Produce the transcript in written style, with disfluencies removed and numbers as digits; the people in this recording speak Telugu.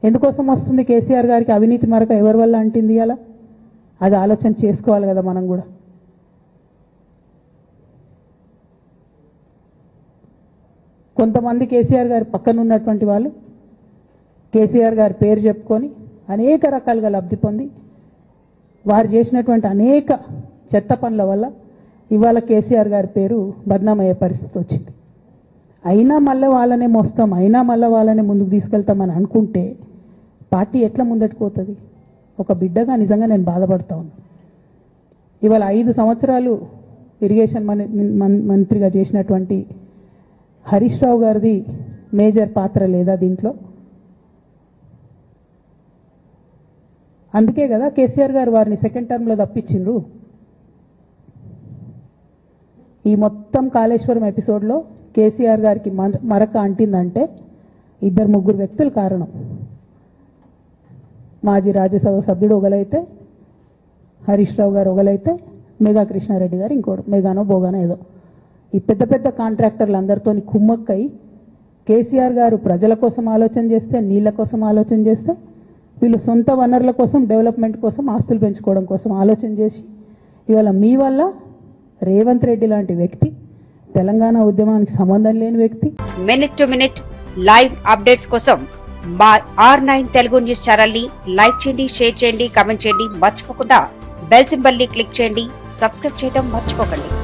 ఎందుకోసం వస్తుంది కేసీఆర్ గారికి అవినీతి మరక ఎవరి వల్ల అంటింది అలా? అది ఆలోచన చేసుకోవాలి కదా మనం కూడా. కొంతమంది కేసీఆర్ గారి పక్కన ఉన్నటువంటి వాళ్ళు కేసీఆర్ గారి పేరు చెప్పుకొని అనేక రకాలుగా లబ్ధి పొంది వారు చేసినటువంటి అనేక చెత్త పనుల వల్ల ఇవాళ కేసీఆర్ గారి పేరు బద్నామయ్యే పరిస్థితి వచ్చింది. అయినా మళ్ళీ వాళ్ళనే మోస్తాం, అయినా మళ్ళీ వాళ్ళనే ముందుకు తీసుకెళ్తామని అనుకుంటే పార్టీ ఎట్లా ముందట్టుకుపోతుంది? ఒక బిడ్డగా నిజంగా నేను బాధపడతా ఉన్నాను. ఇవాళ 5 సంవత్సరాలు ఇరిగేషన్ మంత్రిగా చేసినటువంటి హరీష్ రావు గారిది మేజర్ పాత్ర లేదా దీంట్లో? అందుకే కదా కేసీఆర్ గారు వారిని సెకండ్ టర్మ్లో తప్పించిండ్రు. ఈ మొత్తం కాళేశ్వరం ఎపిసోడ్లో కేసీఆర్ గారికి మరక అంటిందంటే 2-3 వ్యక్తులు కారణం. మాజీ రాజ్యసభ సభ్యుడు ఒకలైతే, హరీష్ రావు గారు ఒకలైతే, మేఘా కృష్ణారెడ్డి గారు ఇంకోటి, మేఘానో బోగానో ఏదో. ఈ పెద్ద పెద్ద కాంట్రాక్టర్లు అందరితో కుమ్మక్కై కేసీఆర్ గారు ప్రజల కోసం ఆలోచన చేస్తే, నీళ్ల కోసం ఆలోచన చేస్తే, వీళ్ళు సొంత వనరుల కోసం, డెవలప్మెంట్ కోసం, ఆస్తులు పెంచుకోవడం కోసం ఆలోచన చేసి ఇవాళ మీ వల్ల రేవంత్ రెడ్డి లాంటి వ్యక్తి, తెలంగాణ ఉద్యమానికి సంబంధం లేని వ్యక్తి, minute to minute live updates కోసం మా R9 తెలుగు న్యూస్ ఛానల్ ని లైక్ చేయండి, షేర్ చేయండి, కామెంట్ చేయండి, మర్చిపోకుండా బెల్ సింబల్ ని క్లిక్ చేయండి, సబ్స్క్రైబ్ చేయడం మర్చిపోకండి.